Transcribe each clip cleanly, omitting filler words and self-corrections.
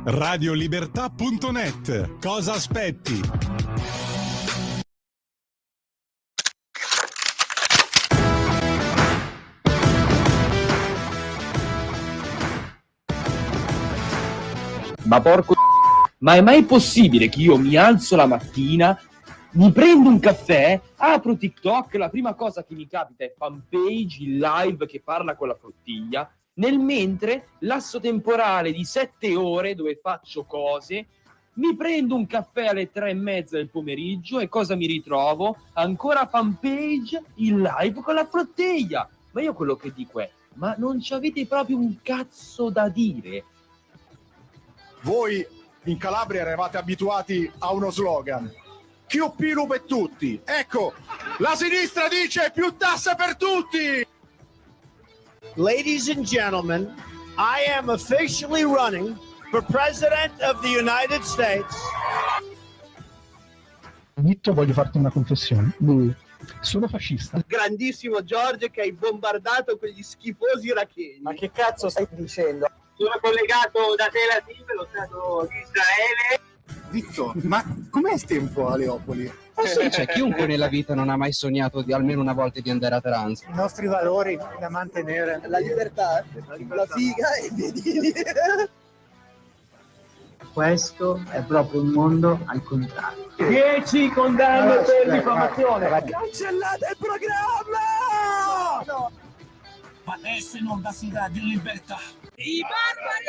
Radiolibertà.net. Cosa aspetti? Ma porco, ma è mai possibile che io mi alzo la mattina, mi prendo un caffè, apro TikTok, la prima cosa che mi capita è fanpage, il live che parla con la flottiglia, nel mentre lasso temporale di 7 ore dove faccio cose, mi prendo un caffè alle 3:30 del pomeriggio e cosa mi ritrovo? Ancora fanpage, il live con la flottiglia. Ma io quello che dico è, ma non ci avete proprio un cazzo da dire? Voi in Calabria eravate abituati a uno slogan: più pilu per tutti. Ecco, la sinistra dice più tasse per tutti. Ladies and gentlemen, I am officially running for President of the United States. Vitto, voglio farti una confessione. Sono fascista. Grandissimo Giorgio che hai bombardato quegli schifosi iracheni. Ma che cazzo stai dicendo? Sono collegato da Tel Aviv, lo Stato di Israele. Vitto, ma com'è il tempo a Leopoli? C'è chiunque nella vita non ha mai sognato di almeno una volta di andare a Trans. I nostri valori da mantenere. La libertà, la figa e i piedini. Questo è proprio un mondo al contrario. 10 condanne per diffamazione. Cancellate il programma! No. Adesso in onda si dà di libertà. I barbari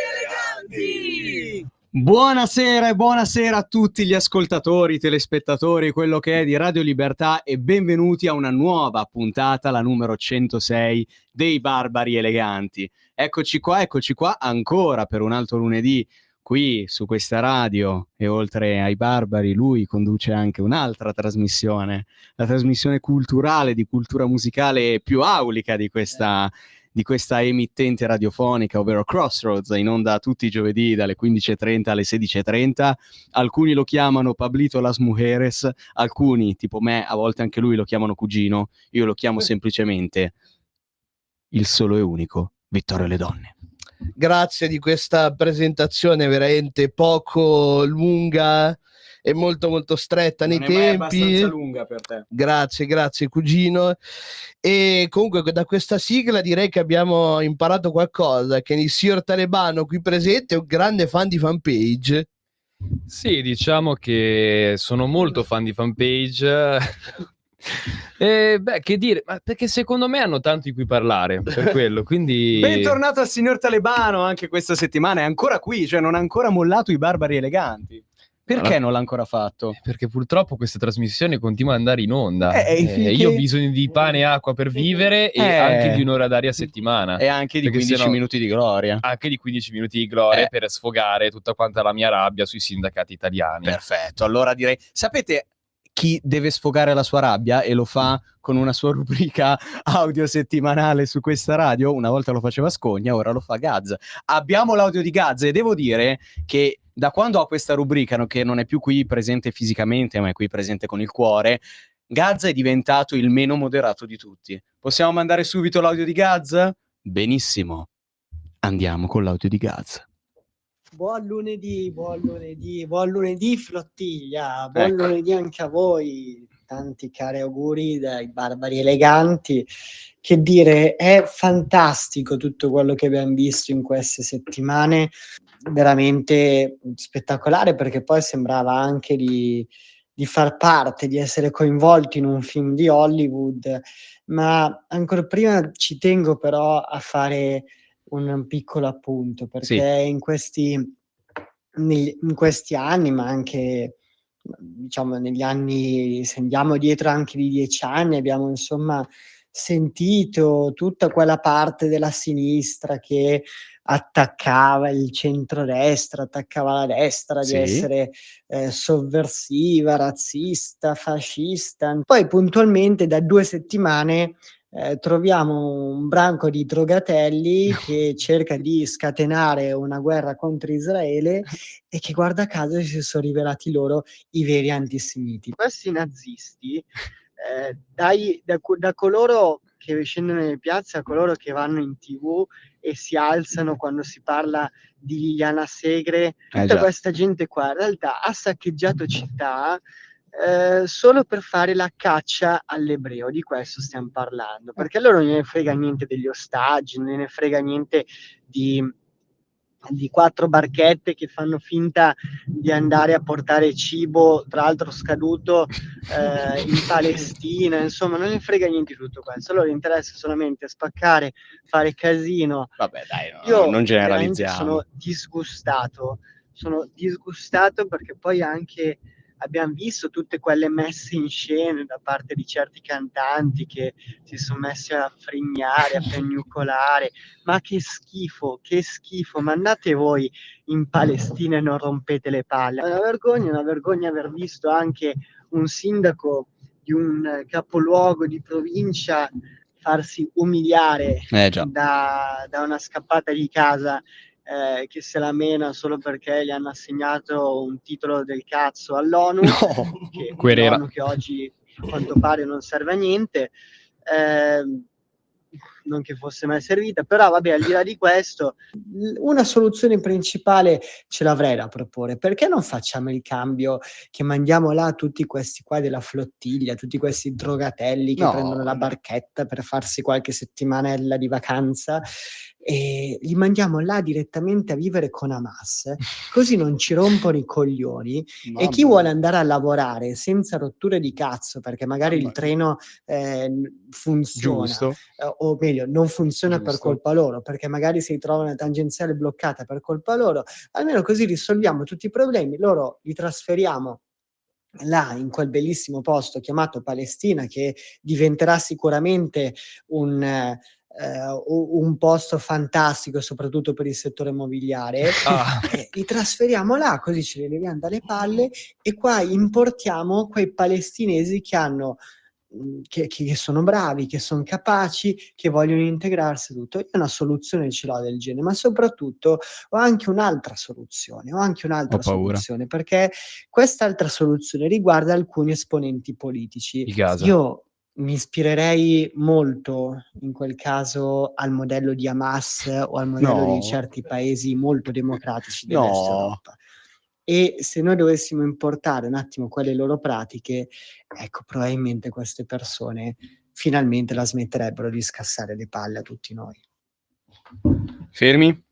eleganti! Buonasera e buonasera a tutti gli ascoltatori, telespettatori, quello che è di Radio Libertà e benvenuti a una nuova puntata, la numero 106 dei Barbari Eleganti. Eccoci qua ancora per un altro lunedì qui su questa radio e oltre ai Barbari lui conduce anche un'altra trasmissione, la trasmissione culturale di cultura musicale più aulica di questa emittente radiofonica, ovvero Crossroads, in onda tutti i giovedì dalle 15:30 alle 16:30. Alcuni lo chiamano Pablito Las Mujeres, alcuni, tipo me, a volte anche lui lo chiamano cugino, io lo chiamo semplicemente il solo e unico Vittorio Le Donne. Grazie di questa presentazione veramente poco lunga e molto molto stretta nei tempi. Non è mai abbastanza lunga per te. Grazie cugino. E comunque da questa sigla direi che abbiamo imparato qualcosa, che il signor Talebano qui presente è un grande fan di Fanpage. Sì, diciamo che sono molto fan di Fanpage. E beh, che dire, ma perché secondo me hanno tanto di cui parlare per quello, quindi Bentornato al signor Talebano anche questa settimana, è ancora qui, cioè non ha ancora mollato i Barbari Eleganti. Perché non l'ha ancora fatto? Perché purtroppo questa trasmissione continua ad andare in onda. Finché... Io ho bisogno di pane e acqua per vivere e anche di un'ora d'aria a settimana. E anche di 15 minuti di gloria. Anche di 15 minuti di gloria per sfogare tutta quanta la mia rabbia sui sindacati italiani. Perfetto, allora direi... Sapete chi deve sfogare la sua rabbia e lo fa con una sua rubrica audio settimanale su questa radio? Una volta lo faceva Scogna, ora lo fa Gaz. Abbiamo l'audio di Gaz e devo dire che da quando ho questa rubrica, che non è più qui presente fisicamente, ma è qui presente con il cuore, Gaz è diventato il meno moderato di tutti. Possiamo mandare subito l'audio di Gaz? Benissimo. Andiamo con l'audio di Gaz. Buon lunedì flottiglia, buon lunedì anche a voi, tanti cari auguri dai Barbari Eleganti. Che dire, è fantastico tutto quello che abbiamo visto in queste settimane, veramente spettacolare, perché poi sembrava anche di far parte, di essere coinvolti in un film di Hollywood, ma ancora prima ci tengo però a fare un piccolo appunto, perché in questi anni, ma anche diciamo negli anni, se andiamo dietro anche di 10 anni, abbiamo insomma sentito tutta quella parte della sinistra che attaccava il centrodestra, attaccava la destra di essere sovversiva, razzista, fascista. Poi puntualmente da 2 settimane troviamo un branco di drogatelli che cerca di scatenare una guerra contro Israele e che guarda caso si sono rivelati loro i veri antisemiti. Questi nazisti da coloro che scendono nelle piazze a coloro che vanno in TV e si alzano quando si parla di Liliana Segre, tutta già. questa gente qua in realtà ha saccheggiato città solo per fare la caccia all'ebreo, di questo stiamo parlando, perché a loro non ne frega niente degli ostaggi, non ne frega niente di 4 barchette che fanno finta di andare a portare cibo, tra l'altro scaduto, in Palestina, insomma non ne frega niente di tutto questo, a loro interessa solamente spaccare, fare casino. Vabbè, dai, Io non veramente generalizziamo. sono disgustato perché poi anche abbiamo visto tutte quelle messe in scena da parte di certi cantanti che si sono messi a frignare, a piagnucolare, ma che schifo, ma andate voi in Palestina e non rompete le palle. È una vergogna aver visto anche un sindaco di un capoluogo di provincia farsi umiliare Già. da una scappata di casa che se la mena solo perché gli hanno assegnato un titolo del cazzo all'ONU, Querela. l'ONU che oggi a quanto pare non serve a niente, non che fosse mai servita, però vabbè, al di là di questo, una soluzione principale ce l'avrei da proporre. Perché non facciamo il cambio che mandiamo là tutti questi qua della flottiglia, tutti questi drogatelli che prendono la barchetta per farsi qualche settimanella di vacanza e li mandiamo là direttamente a vivere con Hamas, così non ci rompono i coglioni e chi vuole andare a lavorare senza rotture di cazzo, perché magari il treno funziona, Giusto. o meglio non funziona per Giusto. colpa loro, perché magari si trova una tangenziale bloccata per colpa loro, almeno così risolviamo tutti i problemi, loro li trasferiamo là in quel bellissimo posto chiamato Palestina, che diventerà sicuramente un posto fantastico soprattutto per il settore immobiliare. Li trasferiamo là, così ce li leviamo dalle palle e qua importiamo quei palestinesi che hanno che sono bravi, che sono capaci, che vogliono integrarsi tutto. Io una soluzione ce l'ho del genere, ma soprattutto ho anche un'altra soluzione, Ho paura. perché quest'altra soluzione riguarda alcuni esponenti politici. Di Gaza. Io mi ispirerei molto in quel caso al modello di Hamas o al modello di certi paesi molto democratici dell'Est Europa. E se noi dovessimo importare un attimo quelle loro pratiche, ecco, probabilmente queste persone finalmente la smetterebbero di scassare le palle a tutti noi. Fermi.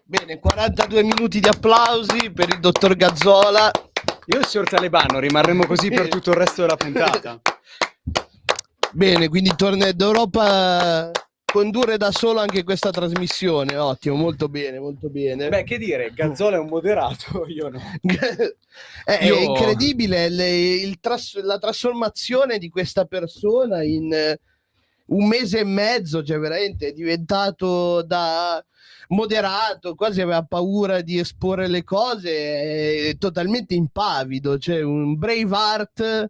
Bene, 42 minuti di applausi per il dottor Gazzola. Io e il signor Talebano rimarremo così per tutto il resto della puntata. Bene, quindi torna d'Europa condurre da solo anche questa trasmissione. Ottimo, molto bene, molto bene. Beh, che dire, Gazzola è un moderato, io no. È incredibile la trasformazione di questa persona in un mese e mezzo, cioè veramente è diventato da moderato, quasi aveva paura di esporre le cose, è totalmente impavido, cioè un Braveheart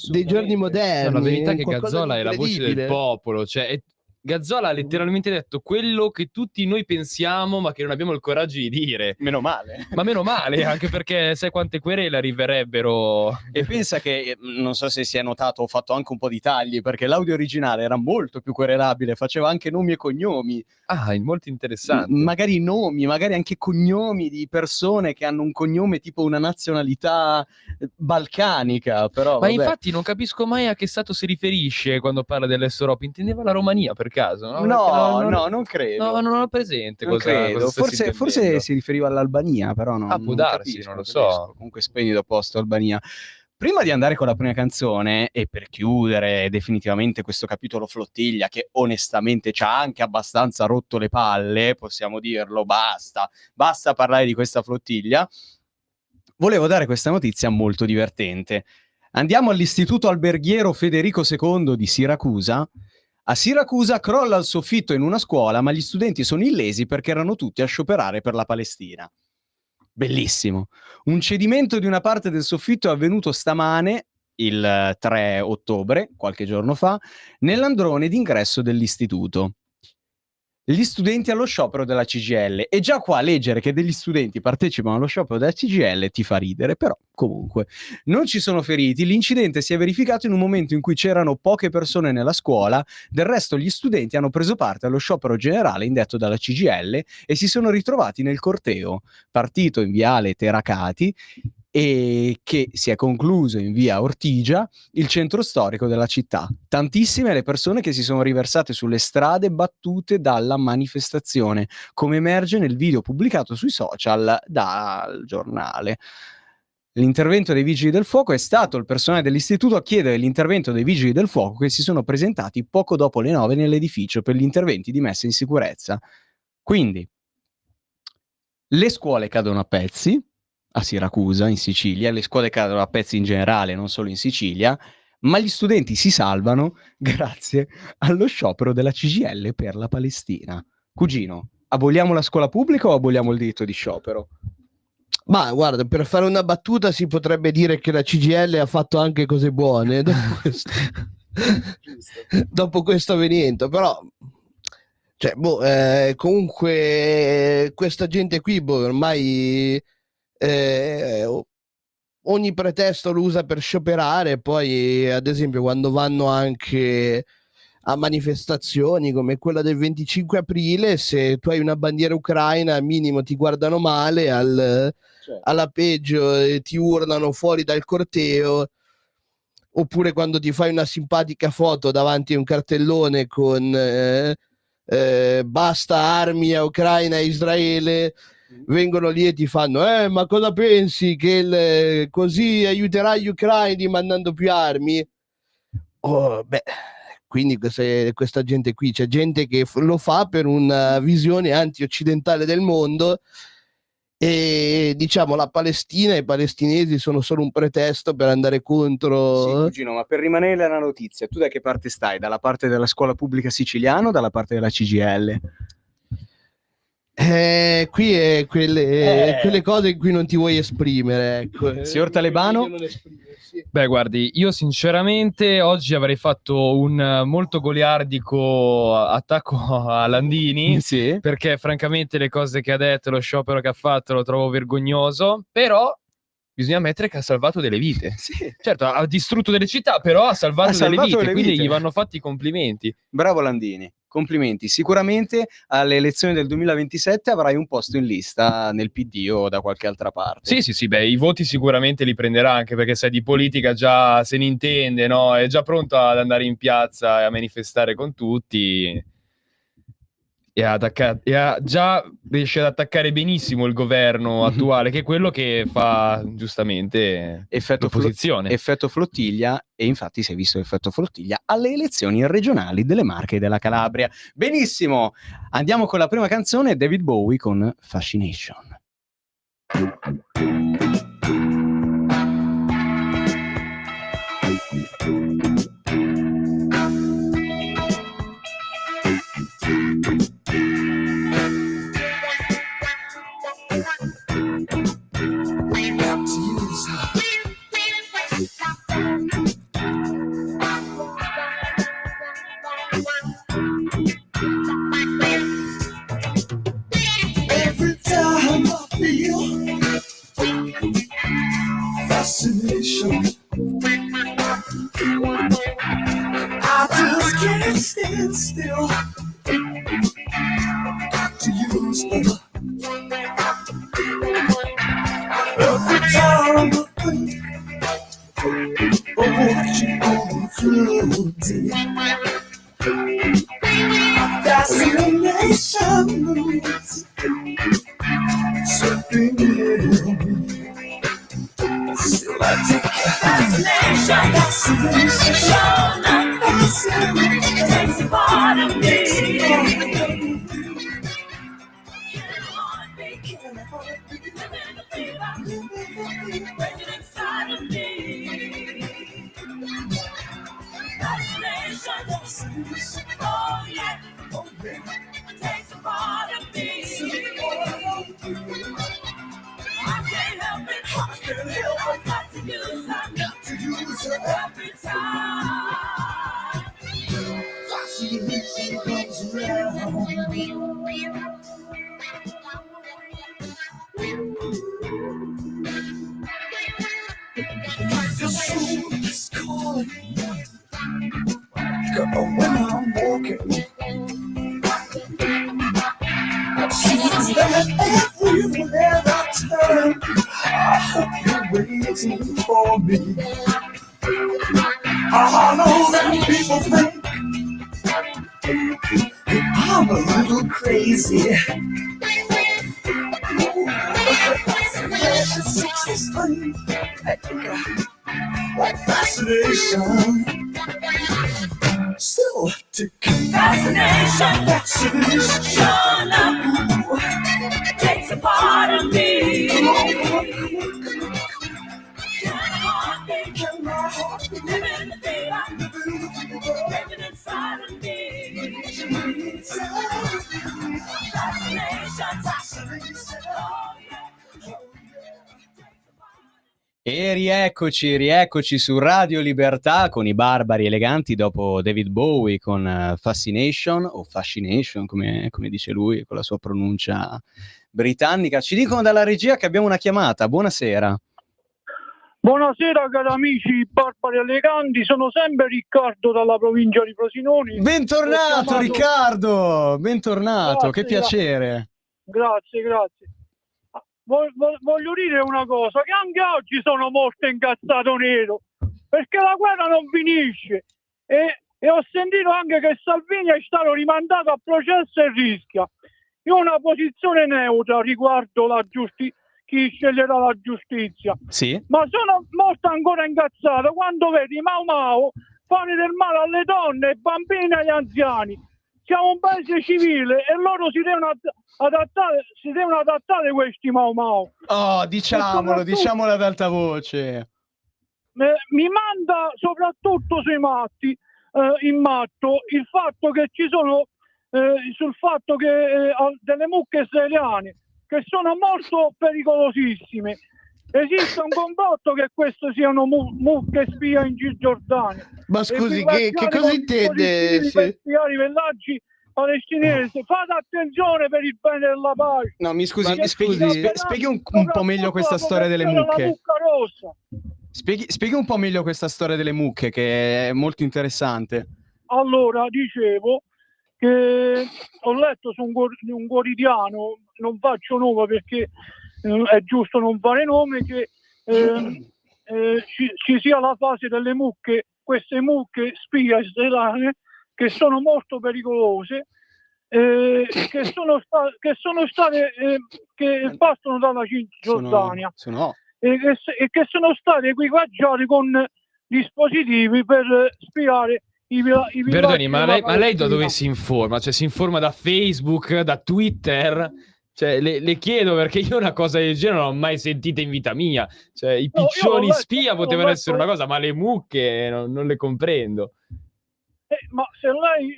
dei giorni moderni. No, la verità è che qualcosa Gazzola di è la voce del incredibile. popolo, cioè Gazzola ha letteralmente detto quello che tutti noi pensiamo ma che non abbiamo il coraggio di dire. Meno male. Ma meno male, anche perché sai quante querele arriverebbero. E pensa che, non so se si è notato, ho fatto anche un po' di tagli, perché l'audio originale era molto più querelabile, faceva anche nomi e cognomi. Ah, molto interessante. Magari nomi, magari anche cognomi di persone che hanno un cognome tipo una nazionalità balcanica, però Ma vabbè. infatti non capisco mai a che stato si riferisce quando parla dell'Est Europa. Intendeva la Romania per caso? No, No, non credo. No, non ho presente Non cosa credo. stessi Forse intendendo. si riferiva all'Albania, però no. Può darsi, non lo so. Comunque splendido posto Albania. Prima di andare con la prima canzone e per chiudere definitivamente questo capitolo flottiglia che onestamente ci ha anche abbastanza rotto le palle, possiamo dirlo, basta parlare di questa flottiglia, volevo dare questa notizia molto divertente. Andiamo all'Istituto Alberghiero Federico II di Siracusa. A Siracusa crolla il soffitto in una scuola, ma gli studenti sono illesi perché erano tutti a scioperare per la Palestina. Bellissimo. Un cedimento di una parte del soffitto è avvenuto stamane, il 3 ottobre, qualche giorno fa, nell'androne d'ingresso dell'istituto. gli studenti allo sciopero della CGIL. E già qua leggere che degli studenti partecipano allo sciopero della CGIL ti fa ridere, però comunque non ci sono feriti. L'incidente si è verificato in un momento in cui c'erano poche persone nella scuola. Del resto gli studenti hanno preso parte allo sciopero generale indetto dalla CGIL e si sono ritrovati nel corteo partito in viale Terracati e che si è concluso in via Ortigia, il centro storico della città. Tantissime le persone che si sono riversate sulle strade battute dalla manifestazione, come emerge nel video pubblicato sui social dal giornale. L'intervento dei vigili del fuoco è stato il personale dell'istituto a chiedere l'intervento dei vigili del fuoco che si sono presentati poco dopo le 9 nell'edificio per gli interventi di messa in sicurezza. Quindi le scuole cadono a pezzi a Siracusa, in Sicilia, le scuole cadono a pezzi in generale, non solo in Sicilia, ma gli studenti si salvano grazie allo sciopero della CGIL per la Palestina. Cugino, aboliamo la scuola pubblica o aboliamo il diritto di sciopero? Ma guarda, per fare una battuta si potrebbe dire che la CGIL ha fatto anche cose buone dopo questo avvenimento, però cioè, comunque questa gente qui ormai ogni pretesto lo usa per scioperare. Poi ad esempio quando vanno anche a manifestazioni come quella del 25 aprile, se tu hai una bandiera ucraina al minimo ti guardano male, alla peggio ti urlano fuori dal corteo. Oppure quando ti fai una simpatica foto davanti a un cartellone con basta armi a Ucraina e Israele, vengono lì e ti fanno ma cosa pensi che così aiuterà gli ucraini mandando più armi? Quindi questa gente qui, c'è gente che lo fa per una visione anti-occidentale del mondo, e diciamo la Palestina e i palestinesi sono solo un pretesto per andare contro. Sì, cugino, ma per rimanere nella notizia, tu da che parte stai? Dalla parte della scuola pubblica siciliana o dalla parte della CGIL? Qui è quelle cose in cui non ti vuoi esprimere, ecco. Signor Talebano? Beh, guardi, io sinceramente oggi avrei fatto un molto goliardico attacco a Landini, sì, perché francamente le cose che ha detto, lo sciopero che ha fatto lo trovo vergognoso, però bisogna ammettere che ha salvato delle vite. Sì. Certo, ha distrutto delle città, però ha salvato delle vite, quindi gli vanno fatti i complimenti. Bravo Landini, complimenti. Sicuramente alle elezioni del 2027 avrai un posto in lista nel PD o da qualche altra parte. Sì, beh, i voti sicuramente li prenderà, anche perché sai, di politica già se ne intende, no? È già pronto ad andare in piazza e a manifestare con tutti. Già riesce ad attaccare benissimo il governo attuale, che è quello che fa giustamente l'opposizione. Effetto flottiglia, e infatti si è visto l'effetto flottiglia alle elezioni regionali delle Marche e della Calabria. Benissimo, andiamo con la prima canzone, David Bowie con Fascination. Every time I feel fascination, I just can't stand still to use the. Every time I think of what you're going through, fascination moves something in me. Still I take fascination, fascination takes a part of me. Oh yeah, takes a part of me. I can't help it. I've got to use her every time. Fascination comes around. The soul is calling me. Girl, when I'm walking, seems that everywhere I turn, I hope you're waiting for me. I know that people think I'm a little crazy. Like fascination, still ticking. Fascination, takes a part of me. Can my heart be living the daylight, living inside of me? Fascination, oh yeah. E rieccoci su Radio Libertà con i Barbari Eleganti dopo David Bowie con Fascination o Fascination come dice lui con la sua pronuncia britannica. Ci dicono dalla regia che abbiamo una chiamata. Buonasera. Buonasera cari amici Barbari Eleganti, sono sempre Riccardo dalla provincia di Frosinone. Bentornato Riccardo, bentornato, Grazie, che piacere. Grazie. Voglio dire una cosa, che anche oggi sono molto incazzato nero, perché la guerra non finisce e ho sentito anche che Salvini è stato rimandato a processo e rischia. Io ho una posizione neutra riguardo chi sceglierà la giustizia, sì. Ma sono molto ancora incazzato quando vedi Mau Mau fare del male alle donne, ai bambini e agli anziani. Siamo un paese civile e loro si devono adattare questi Mau Mau. Oh, diciamolo ad alta voce. Mi manda soprattutto sui matti in matto il fatto che ci sono sul fatto che delle mucche israeliane che sono molto pericolosissime. Esiste un complotto che queste siano mucche spia in Cisgiordania. Ma scusi, che cosa intende? Per spiare i villaggi palestinesi. Fate attenzione per il bene della pace. No, mi scusi, spieghi un po' meglio questa storia delle mucche. Spieghi un po' meglio questa storia delle mucche, che è molto interessante. Allora, dicevo che ho letto su un quotidiano, non faccio nome perché è giusto non fare nome, che ci sia la fase delle mucche, queste mucche spia israeliane che sono molto pericolose, che partono dalla Cisgiordania e che sono state equipaggiate con dispositivi per spiare i Perdoni, ma lei da dove si informa? Cioè si informa da Facebook, da Twitter? Cioè, le chiedo perché io una cosa del genere non l'ho mai sentita in vita mia. Cioè, i piccioni spia potevano essere una cosa, ma le mucche non le comprendo. Ma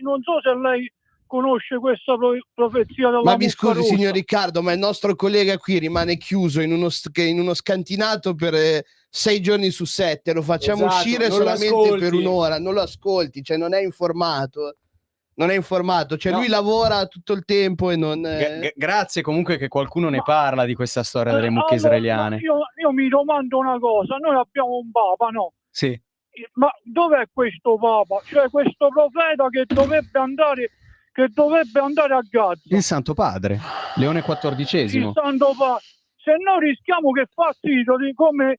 non so se lei conosce questa profezia della Ma mi mucca scusi, rossa. signor Riccardo, ma il nostro collega qui rimane chiuso in uno scantinato per 6 giorni su 7. Lo facciamo uscire solamente per un'ora. Non lo ascolti, cioè non è informato. Cioè lui lavora tutto il tempo e non... Grazie comunque che qualcuno ne parla di questa storia delle mucche israeliane. Io mi domando una cosa, noi abbiamo un papa, no? Sì. Ma dov'è questo papa? Cioè questo profeta che dovrebbe andare a Gaza? Il Santo Padre, Leone XIV. Il Santo Padre. Se noi rischiamo che fa titoli come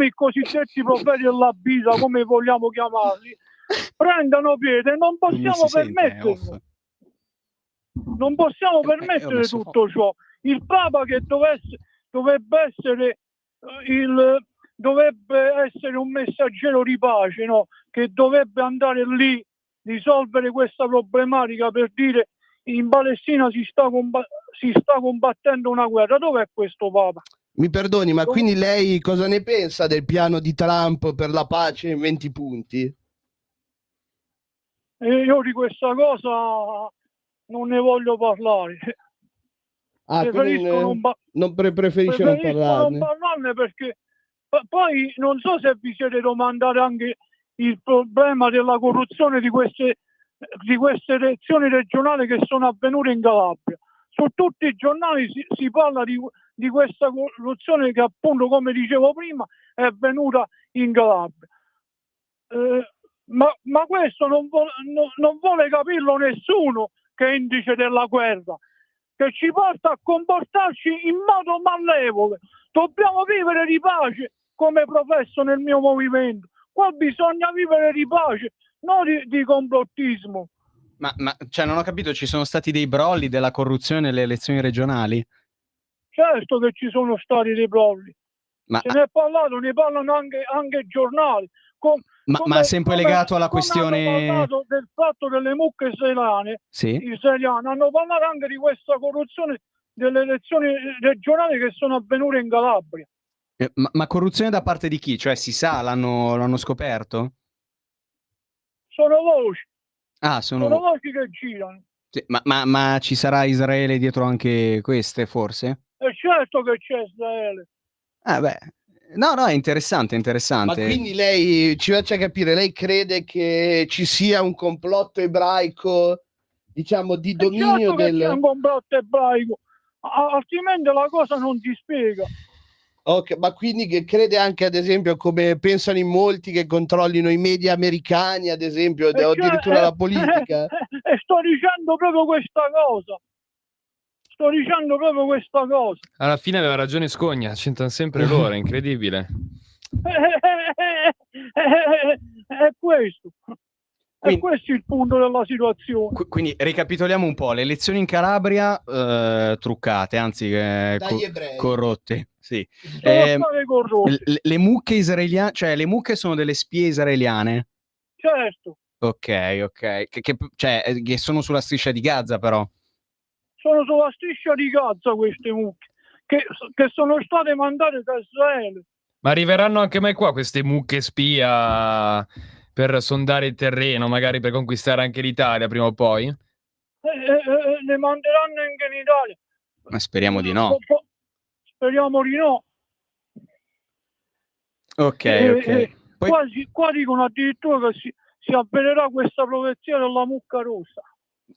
i cosiddetti profeti della Bibbia, come vogliamo chiamarli, prendano piede, non possiamo permetterlo. Non possiamo permettere tutto ciò. Il Papa che dovrebbe essere un messaggero di pace, no? Che dovrebbe andare lì, risolvere questa problematica per dire in Palestina si sta combattendo una guerra. Dov'è questo Papa? Mi perdoni, ma quindi lei cosa ne pensa del piano di Trump per la pace in 20 punti? Io di questa cosa non ne voglio parlare. Preferisce non parlarne perché poi non so se vi siete domandati anche il problema della corruzione di queste elezioni regionali che sono avvenute in Calabria. Su tutti i giornali si parla di questa corruzione che, appunto, come dicevo prima, è avvenuta in Calabria. Ma questo non vuole capirlo nessuno, che è indice della guerra, che ci porta a comportarci in modo malevole. Dobbiamo vivere di pace, come professo nel mio movimento. Qua bisogna vivere di pace, non di complottismo. Ma cioè, non ho capito, ci sono stati dei brogli, della corruzione nelle elezioni regionali? Certo che ci sono stati dei brogli. Ma, Se ne è parlato, ne parlano anche i giornali. ma sempre legato alla questione... Hanno parlato del fatto delle mucche israeliane, hanno parlato anche di questa corruzione delle elezioni regionali che sono avvenute in Calabria. Ma corruzione da parte di chi? Cioè, si sa, l'hanno scoperto? Sono voci. Ah, sono voci che girano. Sì, ma ci sarà Israele dietro anche queste, forse? È certo che c'è Israele. Beh. No, è interessante. Ma quindi lei, ci faccia capire, lei crede che ci sia un complotto ebraico, diciamo, di dominio certo che c'è un complotto ebraico, altrimenti la cosa non si spiega. Ok, ma quindi che crede anche, ad esempio, come pensano in molti, che controllino i media americani, ad esempio, o addirittura la politica? E sto dicendo proprio questa cosa. Alla fine aveva ragione Scogna, c'entrano sempre loro, è incredibile. È questo. E questo è il punto della situazione. Quindi ricapitoliamo un po', le elezioni in Calabria truccate, anzi corrotte. Sì. Le mucche israeliane, cioè le mucche sono delle spie israeliane? Certo. Ok. Che sono sulla striscia di Gaza, però. Sono sulla striscia di Gaza queste mucche, che sono state mandate da Israele. Ma arriveranno anche mai qua queste mucche spia per sondare il terreno, magari per conquistare anche l'Italia prima o poi? Le manderanno anche in Italia. Ma speriamo di no. Speriamo di no. Ok. Qua dicono addirittura che si avvererà questa profezia della mucca rossa.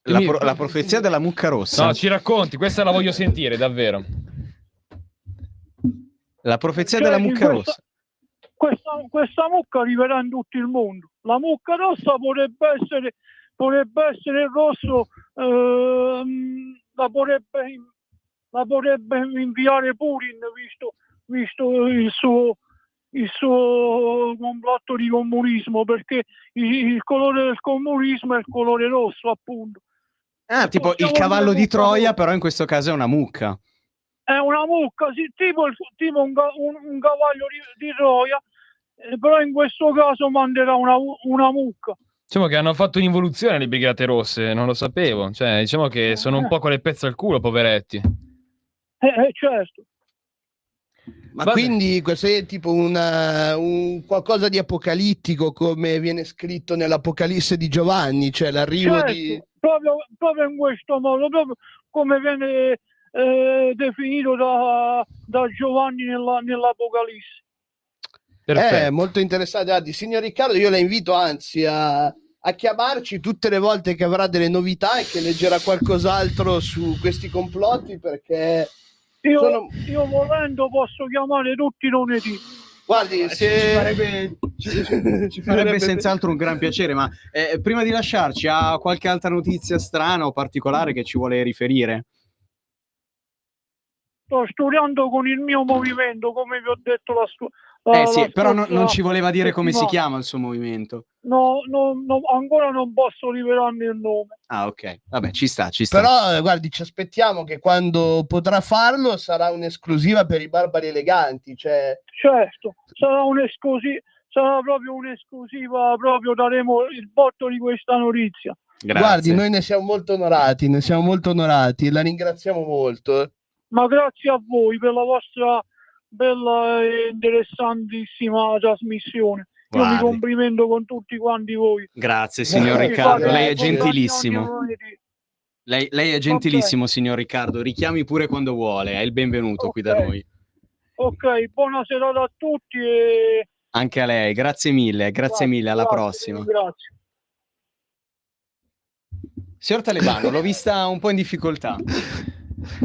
La profezia della mucca rossa? No, ci racconti, questa la voglio sentire, davvero. La profezia della mucca rossa. Questa mucca arriverà in tutto il mondo. La mucca rossa potrebbe essere il rosso, la potrebbe inviare Putin, visto il suo complotto di comunismo, perché il colore del comunismo è il colore rosso, appunto. Tipo il cavallo di Troia, però in questo caso è una mucca. È una mucca, sì, tipo un cavallo di Troia, però in questo caso manderà una mucca. Diciamo che hanno fatto un'involuzione le Brigate Rosse, non lo sapevo. Cioè, diciamo che sono un po' con le pezze al culo, poveretti. Certo. Ma quindi questo è tipo un qualcosa di apocalittico, come viene scritto nell'Apocalisse di Giovanni, cioè l'arrivo di... Proprio in questo modo, proprio come viene definito da Giovanni nell'Apocalisse. Molto interessante. Signor Riccardo, io la invito anzi a chiamarci tutte le volte che avrà delle novità e che leggerà qualcos'altro su questi complotti, perché io volendo posso chiamare tutti i lunedì. Guardi, ci farebbe senz'altro un gran piacere, ma prima di lasciarci, ha qualche altra notizia strana o particolare che ci vuole riferire? Sto studiando con il mio movimento, come vi ho detto però non ci voleva dire come si chiama il suo movimento. No, ancora non posso rivelarmi il nome. Ah, ok. Vabbè, ci sta. Però, guardi, ci aspettiamo che quando potrà farlo sarà un'esclusiva per i Barbari Eleganti. Certo, sarà proprio un'esclusiva, proprio daremo il botto di questa notizia. Grazie. Guardi, noi ne siamo molto onorati, la ringraziamo molto. Ma grazie a voi per la vostra bella e interessantissima trasmissione. Io mi complimento con tutti quanti voi. Grazie, signor Riccardo, lei è gentilissimo. Lei è gentilissimo, signor Riccardo. Richiami pure quando vuole, è il benvenuto qui da noi. Ok, buona serata a tutti e... Anche a lei, grazie mille, alla prossima. Grazie. Signor Talebano, l'ho vista un po' in difficoltà.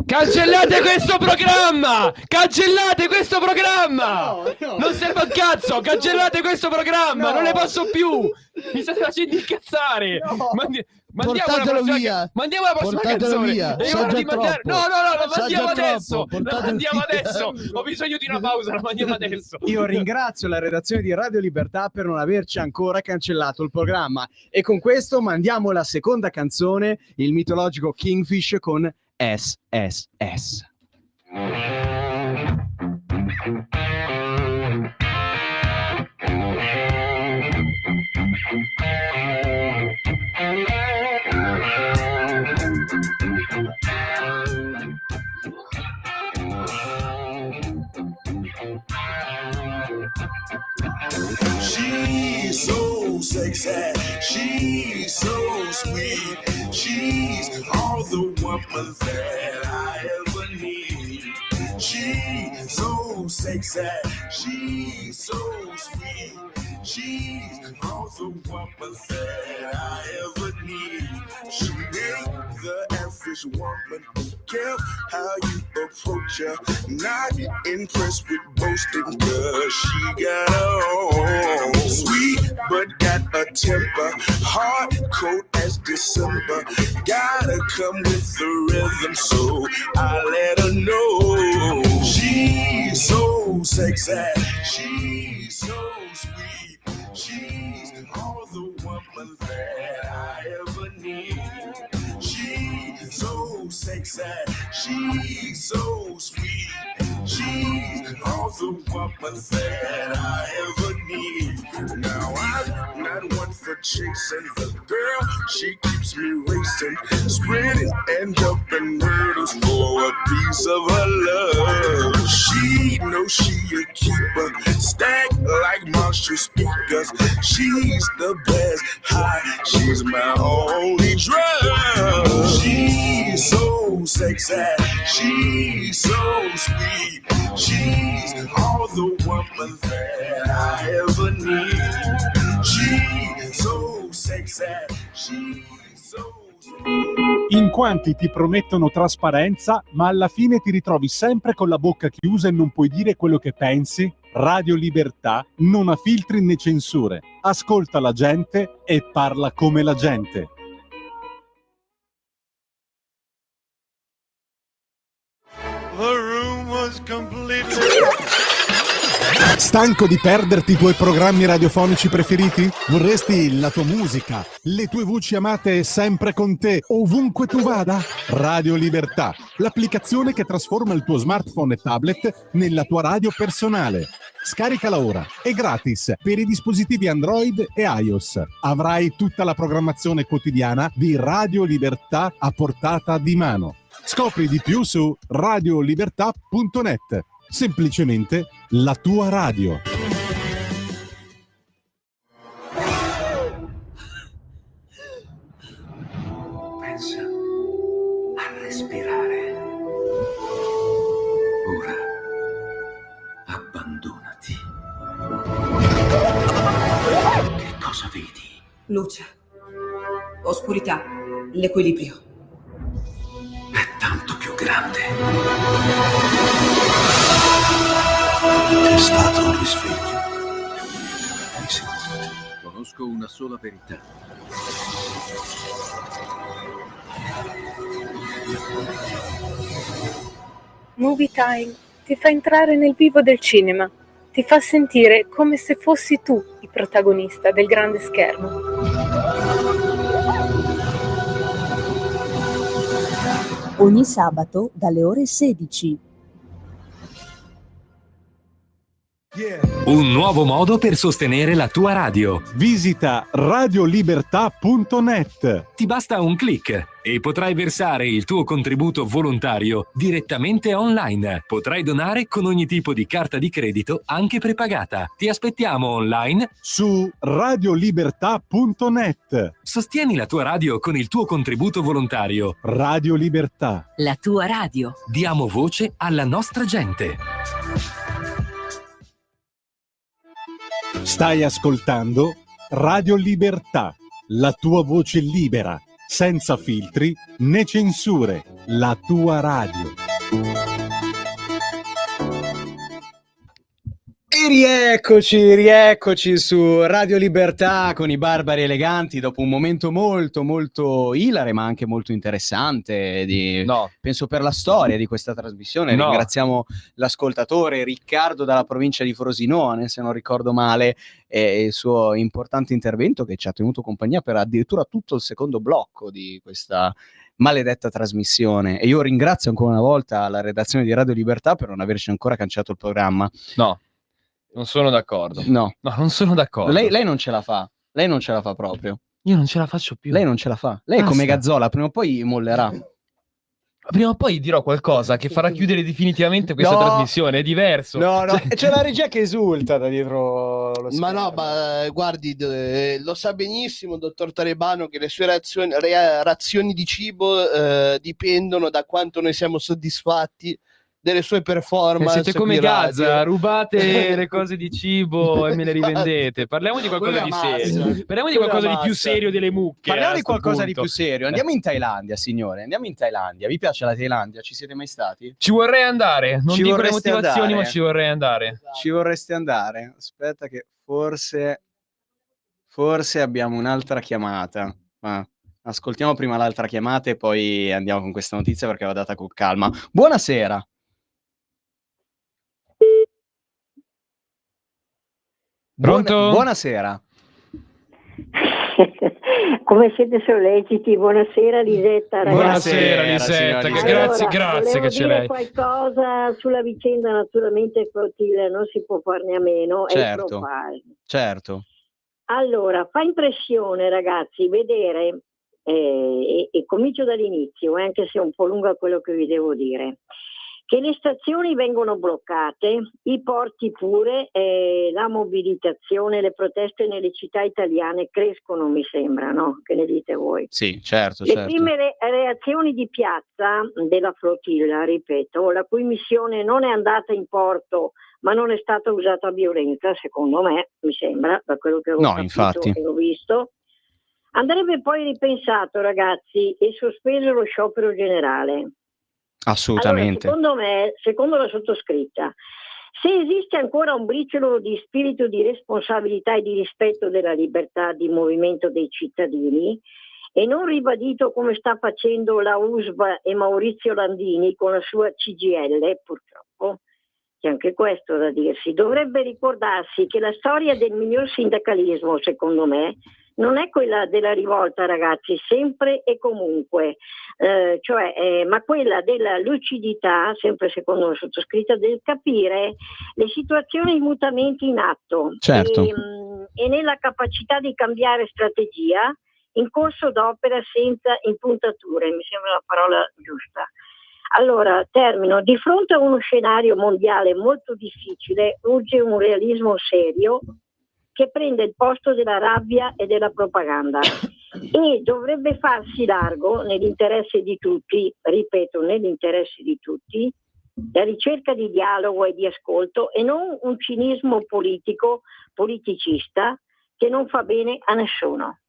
Cancellate questo programma! Cancellate questo programma! Non serve un cazzo! Cancellate questo programma! Non ne posso più! Mi state facendo incazzare! Portatelo via! Mandiamo la prossima canzone! Via. È ora di mandare... No, la mandiamo adesso! Troppo. La mandiamo adesso! Ho bisogno di una pausa, la mandiamo adesso! Io ringrazio la redazione di Radio Libertà per non averci ancora cancellato il programma. E con questo mandiamo la seconda canzone, il mitologico Kingfish con SSS. She's so sexy, she's so sweet, she's all the woman that I ever need. She's so sexy, she's so sweet, she's all the woman that I ever need. She ain't the average woman, care how you approach her, not impressed with boasting, cause she got her own. Sweet but got a temper, hard cold as December, gotta come with the rhythm, so I let her know. She's so sexy, she's so sweet, she's all the woman that I ever need. She's so sexy, she's so sweet, she's all the woman that I ever need. Now I'm not one for chasing the girl, she keeps me racing, spreading and dumping murders for a piece of her love. She knows she a keeper, stack like monstrous speakers. She's the best high, she's my only drug. She's so sexy, she's so sweet, she's all the woman that I ever need. She's so sexy, she's so sweet. In quanti ti promettono trasparenza, ma alla fine ti ritrovi sempre con la bocca chiusa e non puoi dire quello che pensi? Radio Libertà non ha filtri né censure. Ascolta la gente e parla come la gente. The room was completely... Stanco di perderti i tuoi programmi radiofonici preferiti? Vorresti la tua musica, le tue voci amate sempre con te, ovunque tu vada? Radio Libertà, l'applicazione che trasforma il tuo smartphone e tablet nella tua radio personale. Scaricala ora, è gratis per i dispositivi Android e iOS. Avrai tutta la programmazione quotidiana di Radio Libertà a portata di mano. Scopri di più su radiolibertà.net. Semplicemente la tua radio. Pensa a respirare. Ora abbandonati. Che cosa vedi? Luce, oscurità, l'equilibrio. È tanto più grande. È stato un risveglio. Hai sentito? Conosco una sola verità. Movie Time ti fa entrare nel vivo del cinema, ti fa sentire come se fossi tu il protagonista del grande schermo. Ogni sabato dalle ore 16. Un nuovo modo per sostenere la tua radio. Visita radiolibertà.net. Ti basta un click e potrai versare il tuo contributo volontario direttamente online. Potrai donare con ogni tipo di carta di credito, anche prepagata. Ti aspettiamo online su radiolibertà.net. Sostieni la tua radio con il tuo contributo volontario. Radio Libertà. La tua radio. Diamo voce alla nostra gente. Stai ascoltando Radio Libertà, la tua voce libera, senza filtri né censure, la tua radio. E rieccoci su Radio Libertà con i Barbari Eleganti dopo un momento molto molto ilare ma anche molto interessante penso per la storia di questa trasmissione. Ringraziamo l'ascoltatore Riccardo dalla provincia di Frosinone, se non ricordo male, e il suo importante intervento che ci ha tenuto compagnia per addirittura tutto il secondo blocco di questa maledetta trasmissione. E io ringrazio ancora una volta la redazione di Radio Libertà per non averci ancora cancellato il programma. No, non sono d'accordo. No, non sono d'accordo. Lei non ce la fa. Lei non ce la fa proprio. Io non ce la faccio più. Lei non ce la fa. Lei è come Gazzola, prima o poi mollerà. Prima o poi dirò qualcosa che farà chiudere definitivamente questa trasmissione, è diverso. No, c'è la regia che esulta da dietro lo schermo. Ma no, ma guardi, lo sa benissimo il dottor Talebano che le sue razioni di cibo dipendono da quanto noi siamo soddisfatti delle sue performance. Siete come Gaza, rubate le cose di cibo e me le rivendete. Parliamo di qualcosa di serio. Parliamo di qualcosa di più serio delle mucche. Parliamo di qualcosa di più serio. Andiamo in Thailandia, signore. Andiamo in Thailandia. Vi piace la Thailandia? Ci siete mai stati? Ci vorrei andare. Non ci dico le motivazioni, ma ci vorrei andare. Ci vorreste andare? Aspetta che forse abbiamo un'altra chiamata. Ascoltiamo prima l'altra chiamata e poi andiamo con questa notizia perché va data con calma. Buonasera. Pronto? Buonasera. Come siete solleciti? Buonasera Lisetta, ragazzi. Buonasera Lisetta, grazie che ce l'hai. Qualcosa sulla vicenda naturalmente Clotilde, non si può farne a meno. Certo. Allora, fa impressione ragazzi vedere, e comincio dall'inizio, anche se è un po' lunga quello che vi devo dire, che le stazioni vengono bloccate, i porti pure, la mobilitazione, le proteste nelle città italiane crescono, mi sembra, no? Che ne dite voi? Sì, certo. Le prime reazioni di piazza della flotilla, ripeto, la cui missione non è andata in porto, ma non è stata usata violenza, secondo me, mi sembra, da quello che ho capito e ho visto. Andrebbe poi ripensato, ragazzi, e sospeso lo sciopero generale. Assolutamente. Allora, secondo me, secondo la sottoscritta, se esiste ancora un briciolo di spirito di responsabilità e di rispetto della libertà di movimento dei cittadini, e non ribadito come sta facendo la USVA e Maurizio Landini con la sua CGIL, purtroppo, c'è anche questo da dirsi, dovrebbe ricordarsi che la storia del miglior sindacalismo, secondo me, non è quella della rivolta, ragazzi, sempre e comunque, ma quella della lucidità, sempre secondo la sottoscritta, del capire le situazioni e i mutamenti in atto e nella capacità di cambiare strategia in corso d'opera senza impuntature, mi sembra la parola giusta. Allora, termino. Di fronte a uno scenario mondiale molto difficile, urge un realismo serio che prende il posto della rabbia e della propaganda e dovrebbe farsi largo nell'interesse di tutti, ripeto, nell'interesse di tutti, la ricerca di dialogo e di ascolto e non un cinismo politicista che non fa bene a nessuno.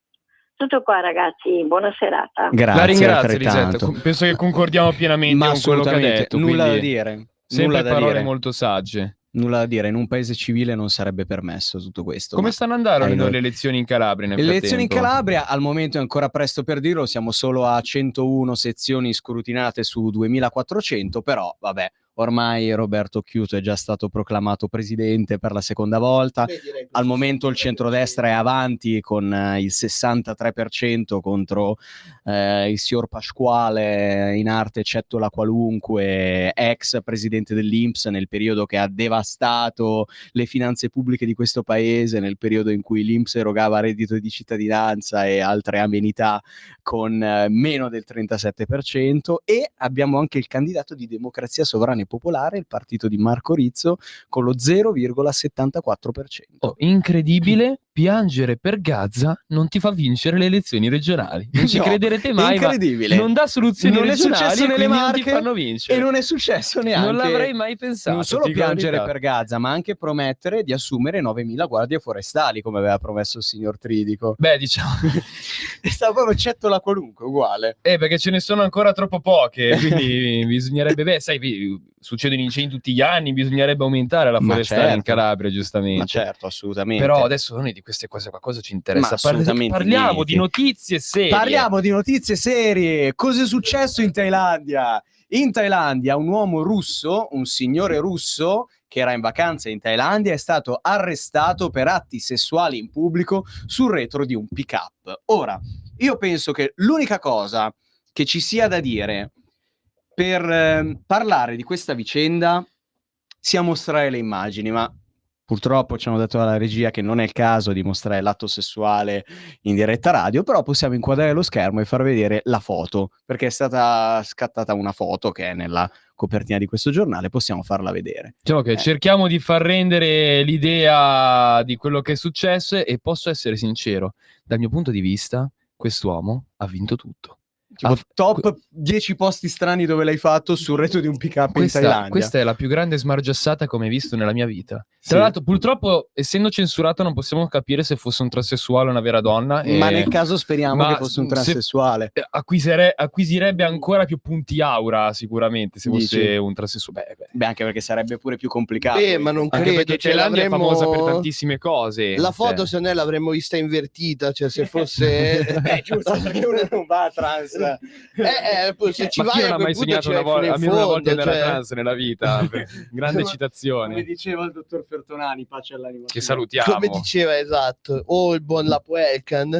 Tutto qua, ragazzi, buona serata. La ringrazio, Lisetta. Penso che concordiamo pienamente con quello che ha detto. Nulla da dire. Sempre parole molto sagge. Nulla da dire, in un paese civile non sarebbe permesso tutto questo. Come stanno andando le elezioni in Calabria nel frattempo? Le elezioni in Calabria al momento è ancora presto per dirlo, siamo solo a 101 sezioni scrutinate su 2400, però vabbè, ormai Roberto Chiuto è già stato proclamato presidente per la seconda volta. Al momento il centrodestra è avanti con il 63% contro il signor Pasquale, in arte eccetto la qualunque, ex presidente dell'Inps nel periodo che ha devastato le finanze pubbliche di questo paese, nel periodo in cui l'Inps erogava reddito di cittadinanza e altre amenità con meno del 37%, e abbiamo anche il candidato di Democrazia Sovrana e Popolare, il partito di Marco Rizzo, con lo 0,74%. Incredibile, piangere per Gaza non ti fa vincere le elezioni regionali. Non ci No, crederete mai, è incredibile. ma non dà soluzioni Non è regionali successo e nelle quindi non ti Marche fanno vincere. e non è successo neanche. Non l'avrei mai pensato. Non solo ti dico la piangere verità. per Gaza, ma anche promettere di assumere 9.000 guardie forestali, come aveva promesso il signor Tridico. Beh, diciamo... Sta proprio cettola qualunque, uguale. Perché ce ne sono ancora troppo poche, quindi bisognerebbe, sai, succedono incendi tutti gli anni, bisognerebbe aumentare la Ma forestale in certo. Calabria, giustamente. Ma certo, assolutamente. Però adesso noi di queste cose qualcosa ci interessa. Ma assolutamente Parliamo niente. di notizie serie. Parliamo di notizie serie. Cosa è successo in Thailandia? In Thailandia un uomo russo, un signore russo che era in vacanza in Thailandia, è stato arrestato per atti sessuali in pubblico sul retro di un pick-up. Ora, io penso che l'unica cosa che ci sia da dire per parlare di questa vicenda sia mostrare le immagini, ma purtroppo ci hanno detto dalla regia che non è il caso di mostrare l'atto sessuale in diretta radio, però possiamo inquadrare lo schermo e far vedere la foto, perché è stata scattata una foto che è nella copertina di questo giornale, possiamo farla vedere. Diciamo che cerchiamo di far rendere l'idea di quello che è successo e posso essere sincero, dal mio punto di vista, quest'uomo ha vinto tutto. Tipo, top 10 posti strani dove l'hai fatto sul retro di un pick-up in Thailandia. Questa è la più grande smargiassata che ho mai visto nella mia vita. Sì. Tra l'altro, purtroppo, essendo censurato, non possiamo capire se fosse un transessuale o una vera donna. Ma nel caso speriamo che fosse un se- transessuale. acquisirebbe ancora più punti aura, sicuramente, se fosse Dici? un transessuale. Beh, anche perché sarebbe pure più complicato. Ma non Anche credo, perché cioè, Thailandia è famosa per l'avremmo- tantissime cose. La foto, Cioè. se noi l'avremmo vista invertita, cioè se fosse... giusto, perché uno non va a trans. Se ci Ma chi vai non a ha mai quel punto sognato ci vai fino in almeno una volta fondo, nella cioè. trans nella vita? Grande Come citazione. diceva il dottor Fertonani, pace all'anima. Che salutiamo. Come diceva, esatto. O il buon Lapuelcan.